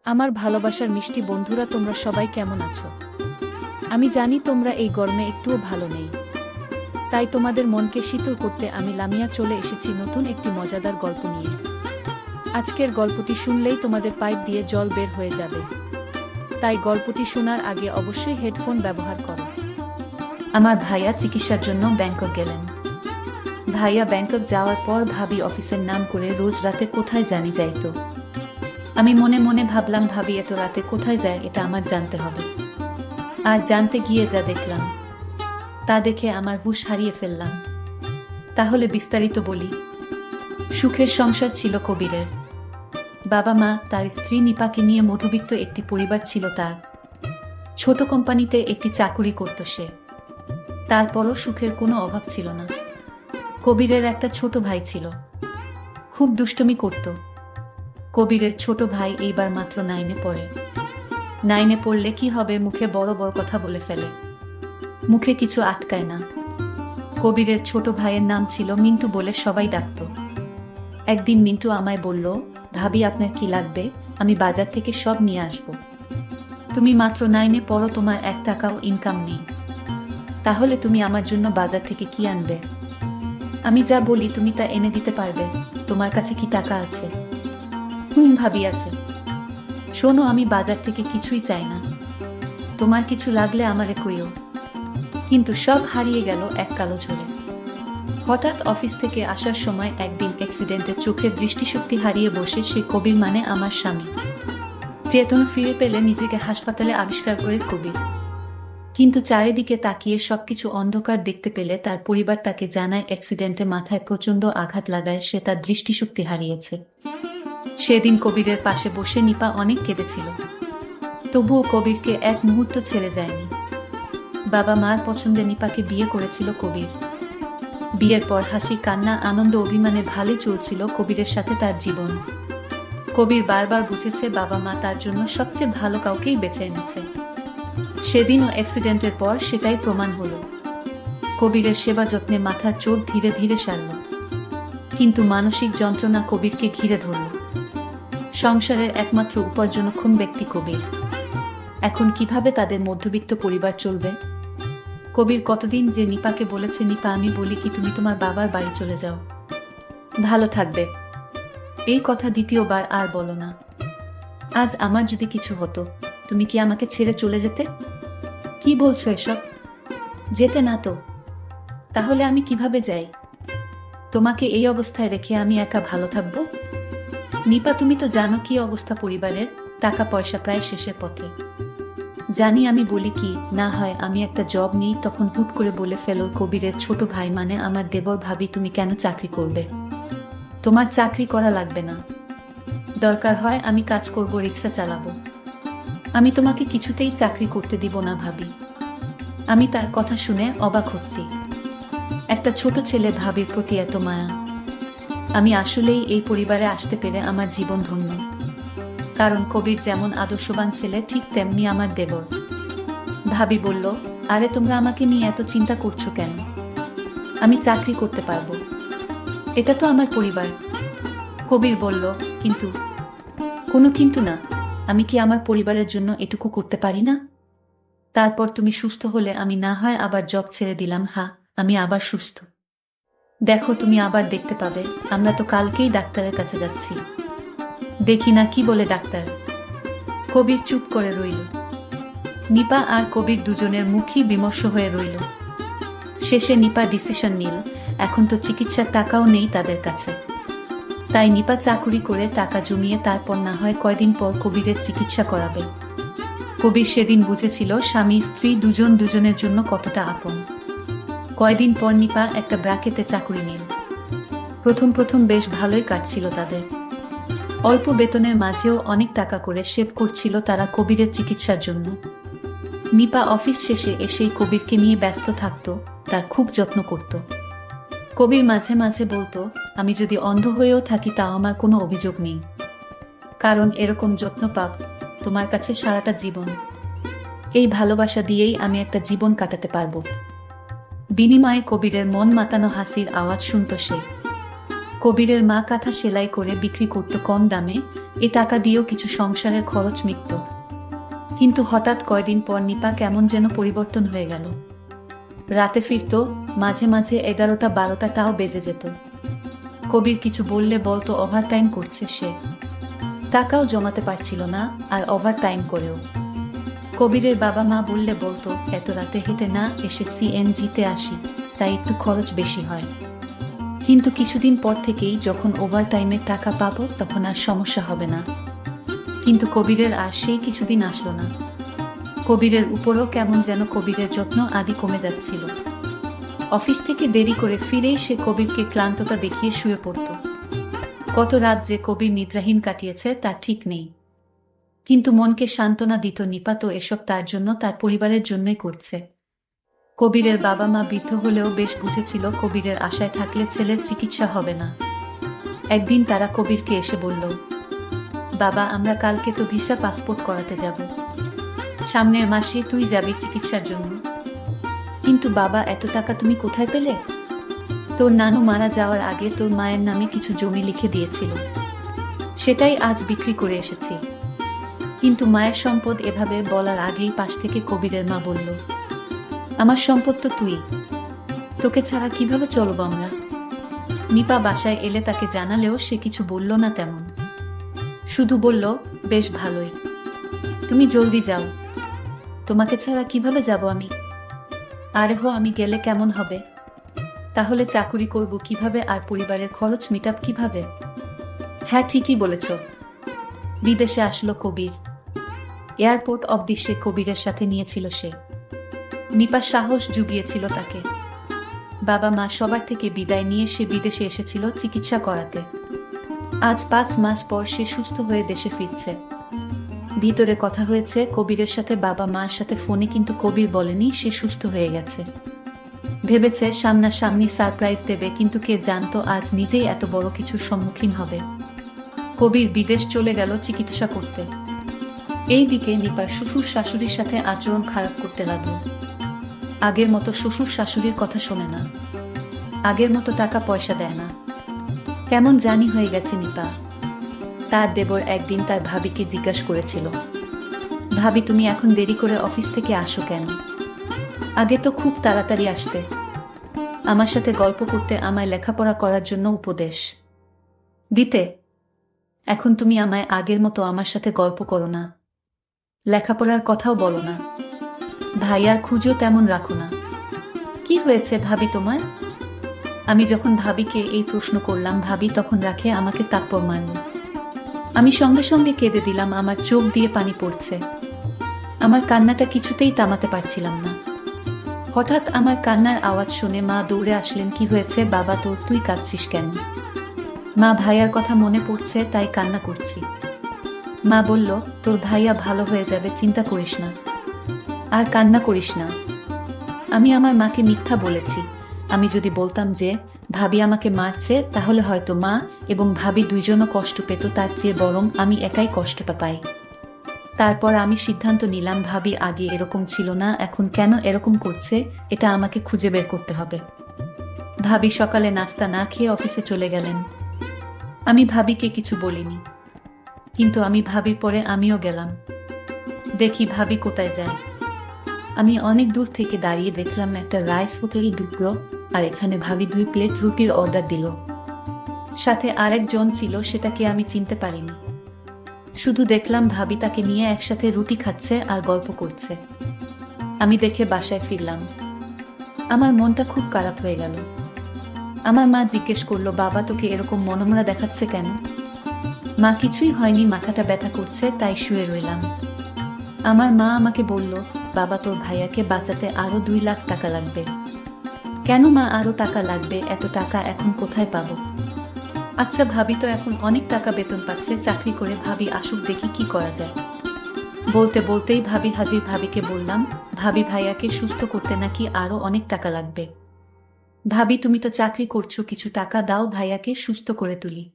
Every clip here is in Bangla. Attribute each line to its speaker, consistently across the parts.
Speaker 1: আমার ভালোবাসার মিষ্টি বন্ধুরা, তোমরা সবাই কেমন আছো? আমি জানি তোমরা এই গরমে একটুও ভালো নেই। তাই তোমাদের মনকে শীতল করতে আমি লামিয়া চলে এসেছি নতুন একটি মজাদার গল্প নিয়ে। আজকের গল্পটি শুনলেই তোমাদের পাইপ দিয়ে জল বের হয়ে যাবে। তাই গল্পটি শোনার আগে অবশ্যই হেডফোন ব্যবহার করো।
Speaker 2: আমার ভাইয়া চিকিৎসার জন্য ব্যাংকক গেলেন। ভাইয়া ব্যাংকক যাওয়ার পর ভাবি অফিসের নাম করে রোজ রাতে কোথায় জানি যাইতো। আমি মনে মনে ভাবলাম, ভাবি এত রাতে কোথায় যায় এটা আমার জানতে হবে। আর জানতে গিয়ে যা দেখলাম তা দেখে আমার হুঁশ হারিয়ে ফেললাম। তাহলে বিস্তারিত বলি। সুখের সংসার ছিল কবিরের। বাবা মা, তার স্ত্রী নিপাকে নিয়ে মধ্যবিত্ত একটি পরিবার ছিল তার। ছোট কোম্পানিতে একটি চাকুরি করত সে। তারপরও সুখের কোনো অভাব ছিল না। কবিরের একটা ছোট ভাই ছিল, খুব দুষ্টুমি করত। কবিরের ছোট ভাই এইবার মাত্র 9-এ পড়ে। 9-এ পড়লে কি হবে, মুখে বড় বড় কথা বলে ফেলে, মুখে কিছু আটকায় না। কবিরের ছোট ভাইয়ের নাম ছিল মিন্টু বলে সবাই ডাকত। একদিন মিন্টু আমায় বলল, ভাবি আপনার কি লাগবে, আমি বাজার থেকে সব নিয়ে আসব। তুমি মাত্র 9-এ পড়ো, তোমার 1 টাকাও ইনকাম নেই, তাহলে তুমি আমার জন্য বাজার থেকে কি আনবে? আমি যা বলি তুমি তা এনে দিতে পারবে? তোমার কাছে কি টাকা আছে? ভাবি আছে। শোনো, আমি বাজার থেকে কিছুই চাই না, তোমার কিছু লাগলে আমারে কইও। কিন্তু সব হারিয়ে গেল এক কালো ঝড়ে। হঠাৎ অফিস থেকে আসার সময় একদিন অ্যাক্সিডেন্টে চোখের দৃষ্টিশক্তি হারিয়ে বসে সে কবির, মানে আমার স্বামী। চেতনা ফিরে পেলে নিজেকে হাসপাতালে আবিষ্কার করে কবির। কিন্তু চারিদিকে তাকিয়ে সবকিছু অন্ধকার দেখতে পেলে তার পরিবার তাকে জানায় অ্যাক্সিডেন্টে মাথায় প্রচণ্ড আঘাত লাগায় সে তার দৃষ্টিশক্তি হারিয়েছে। সেদিন কবিরের পাশে বসে নিপা অনেক কেঁদেছিল। তবুও কবিরকে এক মুহূর্ত ছেড়ে যায়নি। বাবা মার পছন্দে নিপাকে বিয়ে করেছিল কবির। বিয়ের পর হাসি কান্না আনন্দ অভিমানে ভালোই চলছিল কবিরের সাথে তার জীবন। কবির বারবার বুঝেছে বাবা মা তার জন্য সবচেয়ে ভালো কাউকেই বেছে এনেছে। সেদিনও অ্যাক্সিডেন্টের পর সেটাই প্রমাণ হলো। কবিরের সেবা যত্নে মাথার চোট ধীরে ধীরে সারল, কিন্তু মানসিক যন্ত্রণা কবিরকে ঘিরে ধরল। সংসারের একমাত্র উপার্জনক্ষম ব্যক্তি কবির। এখন কিভাবে তাদের মধ্যবিত্ত পরিবার চলবে? কবির কতদিন যে নিপাকে বলেছে, নিপা আমি বলি কি তুমি তোমার বাবার বাড়ি চলে যাও, ভালো থাকবে। এই কথা দ্বিতীয়বার আর বলো না। আজ আমার যদি কিছু হতো, তুমি কি আমাকে ছেড়ে চলে যেতে? কি বলছো এসব? যেতে না তো? তাহলে আমি কিভাবে যাই? তোমাকে এই অবস্থায় রেখে আমি একা ভালো থাকবো? নিপা, তুমি তো জানো কি অবস্থা পরিবারের, টাকা পয়সা প্রায় শেষের পথে। জানি, আমি বলি কি না হয় আমি একটা জব নিই, তখন হুট করে বলে ফেলো কবিরের ছোট ভাই, মানে আমার দেবর, ভাবি তুমি কেন চাকরি করবে? তোমার চাকরি করা লাগবে না, দরকার হয় আমি কাজ করব, রিক্সা চালাবো। আমি তোমাকে কিছুতেই চাকরি করতে দিব না ভাবি। আমি তার কথা শুনে অবাক হচ্ছি। একটা ছোট ছেলে ভাবির প্রতি এত মায়া। আমি আসলেই এই পরিবারে আসতে পেরে আমার জীবন ধন্য। কারণ কবির যেমন আদর্শবান ছেলে, ঠিক তেমনি আমার দেবর। ভাবি বলল, আরে তোমরা আমাকে নিয়ে এত চিন্তা করছো কেন? আমি চাকরি করতে পারবো, এটা তো আমার পরিবার। কবির বলল, কিন্তু? কোনো কিন্তু না, আমি কি আমার পরিবারের জন্য এটুকু করতে পারি না? তারপর তুমি সুস্থ হলে আমি না হয় আবার জব ছেড়ে দিলাম। হ্যাঁ, আমি আবার সুস্থ। দেখো, তুমি আবার দেখতে পাবে। আমরা তো কালকেই ডাক্তারের কাছে যাচ্ছি, দেখি না কি বলে ডাক্তার। কবির চুপ করে রইল। নিপা আর কবির দুজনের মুখই বিমর্ষ হয়ে রইল। শেষে নিপা ডিসিশন নিল, এখন তো চিকিৎসার টাকাও নেই তাদের কাছে। তাই নিপা চাকুরি করে টাকা জমিয়ে তারপর না হয় কয়দিন পর কবিরের চিকিৎসা করাবে। কবির সেদিন বুঝেছিল স্বামী স্ত্রী দুজন দুজনের জন্য কতটা আপন। কয়দিন পর নিপা একটা ব্র্যাকেতে চাকুরি নিল। প্রথম প্রথম বেশ ভালোই কাটছিল তাদের। অল্প বেতনের মাঝেও অনেক টাকা করে সেভ করছিল তারা কবিরের চিকিৎসার জন্য। নিপা অফিস শেষে এসেই কবিরকে নিয়ে ব্যস্ত থাকত, তার খুব যত্ন করত। কবির মাঝে মাঝে বলতো, আমি যদি অন্ধ হয়েও থাকি তাও আমার কোনো অভিযোগ নেই, কারণ এরকম যত্ন পাব তোমার কাছে সারাটা জীবন। এই ভালোবাসা দিয়েই আমি একটা জীবন কাটাতে পারবো। বিনিময়ে কবিরের মন মাতানো হাসির আওয়াজ শুনত সে। কবিরের মা কাঁথা সেলাই করে বিক্রি করত কম দামে, এ টাকা দিয়েও কিছু সংসারের খরচ মিটত। কিন্তু হঠাৎ কয়দিন পর নিপা কেমন যেন পরিবর্তন হয়ে গেল। রাতে ফিরত, মাঝে মাঝে 11টা-12টাও বেজে যেত। কবির কিছু বললে বলতো ওভারটাইম করছে সে। টাকাও জমাতে পারছিল না, আর ওভারটাইম করেও। কবিরের বাবা মা বললে বলতো এত রাতে হেঁটে না এসে সিএনজিতে আসি, তাই একটু খরচ বেশি হয়। কিন্তু কিছুদিন পর থেকেই যখন ওভারটাইমের টাকা পাবো তখন আর সমস্যা হবে না। কিন্তু কবিরের আর সেই কিছুদিন আসলো না। কবিরের উপরও কেমন যেন কবিরের যত্ন আদি কমে যাচ্ছিল। অফিস থেকে দেরি করে ফিরেই সে কবিরকে ক্লান্ততা দেখিয়ে শুয়ে পড়ত। কত রাত যে কবির নিদ্রাহীন কাটিয়েছে তার ঠিক নেই। কিন্তু মনকে সান্ত্বনা দিত নিপা তো এসব তার জন্য, তার পরিবারের জন্যই করছে। কবিরের বাবা মা বৃদ্ধ হলেও বেশ বুঝেছিল কবিরের আশায় থাকলে ছেলের চিকিৎসা হবে না। একদিন তারা কবিরকে এসে বলল, বাবা আমরা কালকে তো ভিসা পাসপোর্ট করাতে যাব, সামনের মাসে তুই যাবি চিকিৎসার জন্য। কিন্তু বাবা এত টাকা তুমি কোথায় পেলে? তোর নানু মারা যাওয়ার আগে তোর মায়ের নামে কিছু জমি লিখে দিয়েছিল, সেটাই আজ বিক্রি করে এসেছি। কিন্তু মায়ের সম্পদ এভাবে বলার আগেই পাশ থেকে কবিরের মা বলল, আমার সম্পদ তো তুই, তোকে ছাড়া কিভাবে চলব আমরা? নিপা বাসায় এলে তাকে জানালেও সে কিছু বলল না তেমন, শুধু বলল বেশ ভালোই, তুমি জলদি যাও, তোমাকে ছাড়া কিভাবে যাব আমি? আরে হো আমি গেলে কেমন হবে? তাহলে চাকুরি করব কিভাবে আর পরিবারের খরচ মিটাব কিভাবে? হ্যাঁ ঠিকই বলেছ। বিদেশে আসলো কবির। এয়ারপোর্ট অবধি সে কবিরের সাথে নিয়েছিল সে। নিপা সাহস জুগিয়েছিল তাকে। বাবা মা সবার থেকে বিদায় নিয়ে সে বিদেশে এসেছিল চিকিৎসা করাতে। আজ 5 মাস পর সে সুস্থ হয়ে দেশে ফিরছে। ভিতরে কথা হয়েছে কবিরের সাথে বাবা মার সাথে ফোনে, কিন্তু কবির বলেনি সে সুস্থ হয়ে গেছে। ভেবেছে সামনাসামনি সারপ্রাইজ দেবে, কিন্তু কে জানতো আজ নিজেই এত বড় কিছুর সম্মুখীন হবে। কবির বিদেশ চলে গেল চিকিৎসা করতে। এই দিকে নিপার শ্বশুর শাশুড়ির সাথে আচরণ খারাপ করতে লাগলো। আগের মতো শ্বশুর শাশুড়ির কথা শোনে না, আগের মতো টাকা পয়সা দেয় না। কেমন জানি হয়ে গেছে নিপা। তার দেবর একদিন তার ভাবিকে জিজ্ঞাসা করেছিল, ভাবি তুমি এখন দেরি করে অফিস থেকে আসো কেন? আগে তো খুব তাড়াতাড়ি আসতে, আমার সাথে গল্প করতে, আমায় লেখাপড়া করার জন্য উপদেশ দিতে। এখন তুমি আমায় আগের মতো আমার সাথে গল্প করো না, লেখাপড়ার কথাও বলো না, ভাইয়ার খুঁজও তেমন রাখো না। কি হয়েছে ভাবি তোমার? আমি যখন ভাবিকে এই প্রশ্ন করলাম, ভাবি তখন রাখে আমাকে তাপ্পড় মারল। আমি সঙ্গে সঙ্গে কেঁদে দিলাম, আমার চোখ দিয়ে পানি পড়ছে। আমার কান্নাটা কিছুতেই থামাতে পারছিলাম না। হঠাৎ আমার কান্নার আওয়াজ শুনে মা দৌড়ে আসলেন। কি হয়েছে বাবা তোর, তুই কাঁদছিস কেন? মা ভাইয়ার কথা মনে পড়ছে তাই কান্না করছি। মা বলল, তোর ভাইয়া ভালো হয়ে যাবে, চিন্তা করিস না, আর কান্না করিস না। আমি আমার মাকে মিথ্যা বলেছি। আমি যদি বলতাম যে ভাবি আমাকে মারছে, তাহলে হয়তো মা এবং ভাবি দুইজনও কষ্ট পেত, তার চেয়ে বরং আমি একাই কষ্টটা পাই। তারপর আমি সিদ্ধান্ত নিলাম ভাবি আগে এরকম ছিল না, এখন কেন এরকম করছে এটা আমাকে খুঁজে বের করতে হবে। ভাবি সকালে নাস্তা না খেয়ে অফিসে চলে গেলেন। আমি ভাবিকে কিছু বলিনি, কিন্তু আমি ভাবির পরে আমিও গেলাম। দেখি ভাবি কোথায় যায়। আমি অনেক দূর থেকে দাঁড়িয়ে দেখলাম একটা রাইস হোটেল ঢুকলো, আর এখানে ভাবি 2 প্লেট রুটির অর্ডার দিল। সাথে আরেকজন ছিল, সেটাকে আমি চিনতে পারিনি। শুধু দেখলাম ভাবি তাকে নিয়ে একসাথে রুটি খাচ্ছে আর গল্প করছে। আমি দেখে বাসায় ফিরলাম। আমার মনটা খুব খারাপ হয়ে গেল। আমার মা জিজ্ঞেস করলো, বাবা তোকে এরকম মনমরা দেখাচ্ছে কেন? মা কিছুই হয়নি, মাথাটা ব্যথা করছে তাই শুয়ে রইলাম। আমার মা আমাকে বলল, বাবা তোর ভাইয়াকে বাঁচাতে আরো 2 লাখ টাকা লাগবে। কেন মা আরো টাকা লাগবে? এত টাকা এখন কোথায় পাবো? আচ্ছা ভাবি তো এখন অনেক টাকা বেতন পাচ্ছে চাকরি করে, ভাবি আসুক দেখি কি করা যায়। বলতে বলতেই ভাবি হাজির। ভাবিকে বললাম, ভাবি ভাইয়াকে সুস্থ করতে নাকি আরো অনেক টাকা লাগবে। ভাবি তুমি তো চাকরি করছো, কিছু টাকা দাও ভাইয়াকে সুস্থ করে তুলি।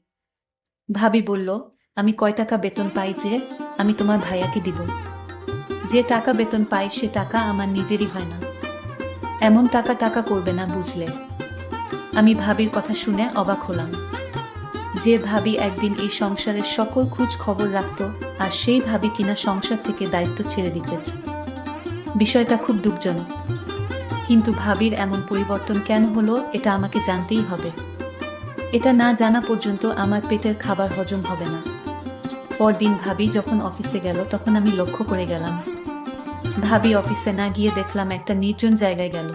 Speaker 2: ভাবি বলল, আমি কয় টাকা বেতন পাই যে আমি তোমার ভাইয়াকে দিব? যে টাকা বেতন পাই সে টাকা আমার নিজেরই হয় না। এমন টাকা টাকা করবে না বুঝলে। আমি ভাবির কথা শুনে অবাক হলাম। যে ভাবি একদিন এই সংসারের সকল খোঁজ খবর রাখত, আর সেই ভাবি কিনা সংসার থেকে দায়িত্ব ছেড়ে দিতেছে। বিষয়টা খুব দুঃখজনক। কিন্তু ভাবির এমন পরিবর্তন কেন হলো এটা আমাকে জানতেই হবে। এটা না জানা পর্যন্ত আমার পেটের খাবার হজম হবে না। পরদিন ভাবি যখন অফিসে গেল তখন আমি লক্ষ্য করে গেলাম। ভাবি অফিসে না গিয়ে দেখলাম একটা নির্জন জায়গায় গেল।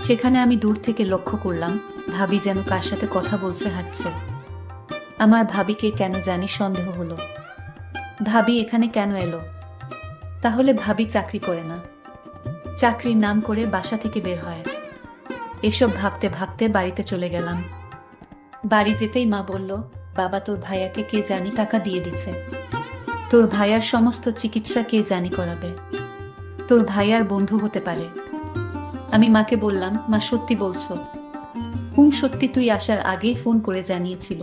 Speaker 2: সেখানে আমি দূর থেকে লক্ষ্য করলাম ভাবি যেন কার সাথে কথা বলছে, হাঁটছে। আমার ভাবিকে কেন জানি সন্দেহ হলো। ভাবি এখানে কেন এলো? তাহলে ভাবি চাকরি করে না, চাকরির নাম করে বাসা থেকে বের হয়। এসব ভাবতে ভাবতে বাড়িতে চলে গেলাম। বাড়ি যেতেই মা বলল, বাবা তোর ভাইয়াকে কে জানি টাকা দিয়ে দিচ্ছে, তোর ভাইয়ার সমস্ত চিকিৎসা কে জানি করাবে, তোর ভাইয়ার বন্ধু হতে পারে। আমি মাকে বললাম, মা সত্যি বলছো? সত্যি, তুই আসার আগেই ফোন করে জানিয়েছিল।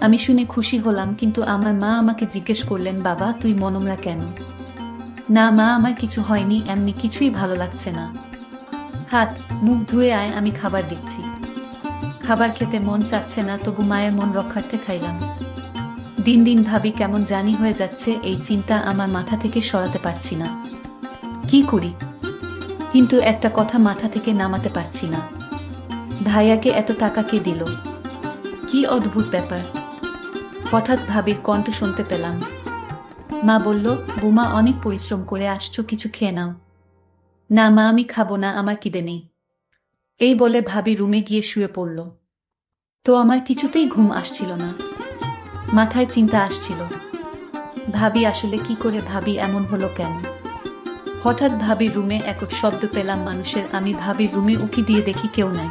Speaker 2: আমি শুনে খুশি হলাম, কিন্তু আমার মা আমাকে জিজ্ঞেস করলেন, বাবা তুই মনমরা কেন? না মা, আমার কিছু হয়নি, এমনি কিছুই ভালো লাগছে না। হাত মুখ ধুয়ে আয়, আমি খাবার দিচ্ছি। খাবার খেতে মন চাচ্ছে না, তবু মায়ের মন রক্ষার্থে খাইলাম। দিন দিন ভাবি কেমন জানি হয়ে যাচ্ছে, এই চিন্তা আমার মাথা থেকে সরাতে পারছি না। কি করি? কিন্তু একটা কথা মাথা থেকে নামাতে পারছি না, ভাইয়াকে এত টাকা কে দিল? কি অদ্ভুত ব্যাপার। হঠাৎ ভাবির কণ্ঠ শুনতে পেলাম। মা বলল, বুমা অনেক পরিশ্রম করে আসছো, কিছু খেয়ে নাও। না মা, আমি খাবো না, আমার খিদে নেই। এই বলে ভাবি রুমে গিয়ে শুয়ে পড়ল। তো আমার কিছুতেই ঘুম আসছিল না, মাথায় চিন্তা আসছিল। ভাবি আসলে কি করে, ভাবি এমন হলো কেন? হঠাৎ ভাবির রুমে এক শব্দ পেলাম মানুষের। আমি ভাবির রুমে উকি দিয়ে দেখি কেউ নাই।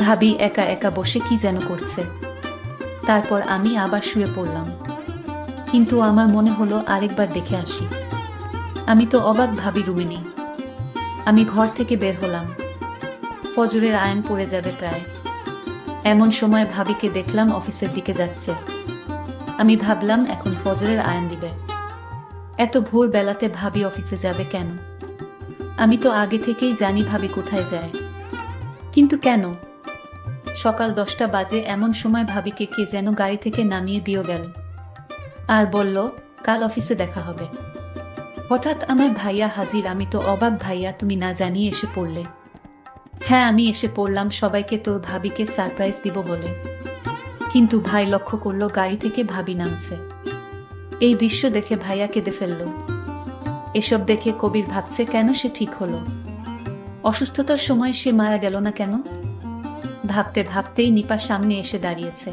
Speaker 2: ভাবি একা একা বসে কি যেন করছে। তারপর আমি আবার শুয়ে পড়লাম, কিন্তু আমার মনে হলো আরেকবার দেখে আসি। আমি তো অবাক, ভাবি রুমে নেই। আমি ঘর থেকে বের হলাম। ফজরের আয়ান পড়ে যাবে প্রায়। এমন সময় ভাবিকে দেখলাম অফিসের দিকে যাচ্ছে। আমি ভাবলাম এখন ফজরের আয়ান দিবে, এত ভোর বেলাতে ভাবি অফিসে যাবে কেন? আমি তো আগে থেকেই জানি ভাবি কোথায় যায়, কিন্তু কেন? সকাল 10টা বাজে, এমন সময় ভাবিকে কে যেন গাড়ি থেকে নামিয়ে দিয়ে গেল আর বলল, কাল অফিসে দেখা হবে। হঠাৎ আমার ভাইয়া হাজির। আমি তো অবাক, ভাইয়া তুমি না জানিয়ে এসে পড়লে? হ্যাঁ আমি এসে পড়লাম সবাইকে তোর ভাবিকে সারপ্রাইজ দিব বলে। কিন্তু ভাই লক্ষ্য করলো গাড়ি থেকে ভাবি নামছে। এই দৃশ্য দেখে ভাইয়া কেঁদে ফেলল। এসব দেখে কবির ভাবছে, কেন সে ঠিক হলো? অসুস্থতার সময় সে মারা গেল না কেন? ভাবতে ভাবতেই নিপা সামনে এসে দাঁড়িয়েছে।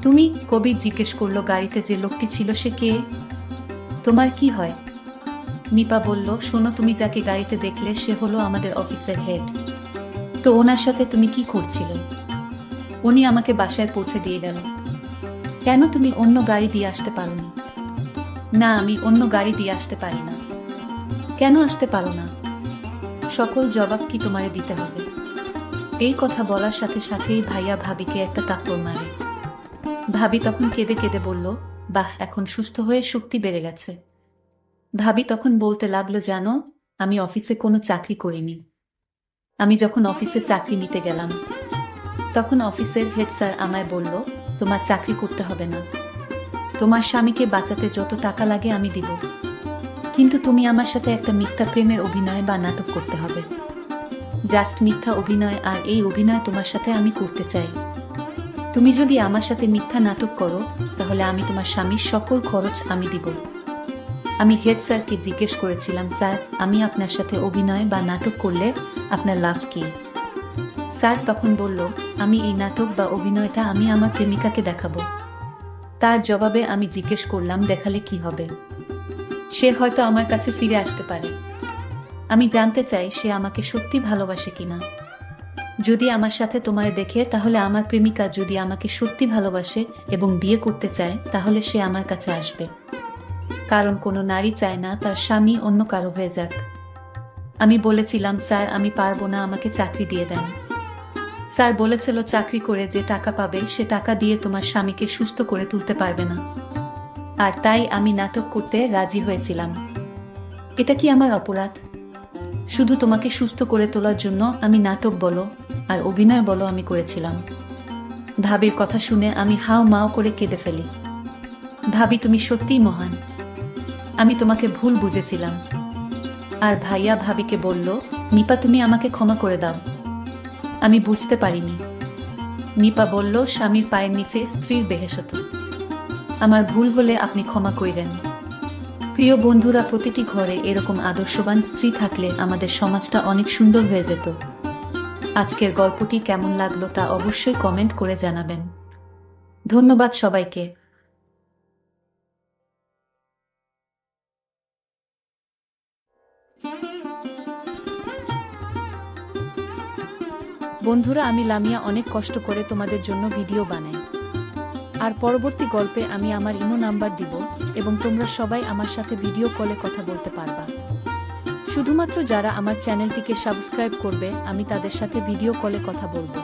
Speaker 2: তুমি? কবির জিজ্ঞেস করলো। গাড়িতে যে লোকটি ছিল সে কে? তোমার কি হয়? নিপা বলল, শোনো, তুমি যাকে গাড়িতে দেখলে সে হলো আমাদের অফিসের হেড। তো ওনার সাথে তুমি কি করছিলে? উনি আমাকে বাসায় পৌঁছে দিয়ে গেল। কেন তুমি অন্য গাড়ি দিয়ে আসতে পারোনি? না, আমি অন্য গাড়ি দিয়ে আসতে পারি না। কেন আসতে পারো না? সকল জবাব কি তোমারে দিতে হবে? এই কথা বলার সাথে সাথেই ভাইয়া ভাবিকে একটা থাপ্পড় মারে। ভাবি তখন কেঁদে কেঁদে বলল, বাহ, এখন সুস্থ হয়ে শক্তি বেড়ে গেছে। ভাবি তখন বলতে লাগলো, জানো, আমি অফিসে কোনো চাকরি করিনি। আমি যখন অফিসে চাকরি নিতে গেলাম তখন অফিসের হেড স্যার আমায় বলল, তোমার চাকরি করতে হবে না, তোমার স্বামীকে বাঁচাতে যত টাকা লাগে আমি দিব, কিন্তু তুমি আমার সাথে একটা মিথ্যা প্রেমের অভিনয় বা নাটক করতে হবে। জাস্ট মিথ্যা অভিনয়, আর এই অভিনয় তোমার সাথে আমি করতে চাই। তুমি যদি আমার সাথে মিথ্যা নাটক করো তাহলে আমি তোমার স্বামীর সকল খরচ আমি দিব। আমি হেড স্যারকে জিজ্ঞেস করেছিলাম, স্যার আমি আপনার সাথে অভিনয় বা নাটক করলে আপনার লাভ কি? স্যার তখন বলল, আমি এই নাটক বা অভিনয়টা আমি আমার প্রেমিকাকে দেখাবো। তার জবাবে আমি জিজ্ঞেস করলাম, দেখালে কি হবে? সে হয়তো আমার কাছে ফিরে আসতে পারে। আমি জানতে চাই সে আমাকে সত্যি ভালোবাসে কিনা। যদি আমার সাথে তোমারে দেখে তাহলে আমার প্রেমিকা যদি আমাকে সত্যি ভালোবাসে এবং বিয়ে করতে চায় তাহলে সে আমার কাছে আসবে, কারণ কোনো নারী চায় না তার স্বামী অন্য কারো হয়ে যাক। আমি বলেছিলাম, স্যার আমি পারবো না, আমাকে চাকরি দিয়ে দেন। স্যার বলেছিল, চাকরি করে যে টাকা পাবে সে টাকা দিয়ে তোমার স্বামীকে সুস্থ করে তুলতে পারবে না, আর তাই আমি নাটক করতে রাজি হয়েছিলাম। এটা কি আমার অপরাধ? শুধু তোমাকে সুস্থ করে তোলার জন্য আমি নাটক বলো আর অভিনয় বলো আমি করেছিলাম। ভাবির কথা শুনে আমি হাও মাও করে কেঁদে ফেলি। ভাবি, তুমি সত্যিই মহান। আমি তোমাকে ভুল বুঝেছিলাম। আর ভাইয়া ভাবিকে বলল, নিপা তুমি আমাকে ক্ষমা করে দাও, আমি বুঝতে পারিনি। নিপা বলল, স্বামীর পায়ের নিচে স্ত্রীর বেহেশত। আমার ভুল হলে আপনি ক্ষমা কইরেন। প্রিয় বন্ধুরা, প্রতিটি ঘরে এরকম আদর্শবান স্ত্রী থাকলে আমাদের সমাজটা অনেক সুন্দর হয়ে যেত। আজকের গল্পটি কেমন লাগলো তা অবশ্যই কমেন্ট করে জানাবেন। ধন্যবাদ সবাইকে।
Speaker 1: বন্ধুরা, আমি লামিয়া অনেক কষ্ট করে তোমাদের জন্য ভিডিও বানাই। আর পরবর্তী গল্পে আমি আমার ইমো নাম্বার দিব এবং তোমরা সবাই আমার সাথে ভিডিও কলে কথা বলতে পারবা। শুধুমাত্র যারা আমার চ্যানেলটিকে সাবস্ক্রাইব করবে আমি তাদের সাথে ভিডিও কলে কথা বলবো।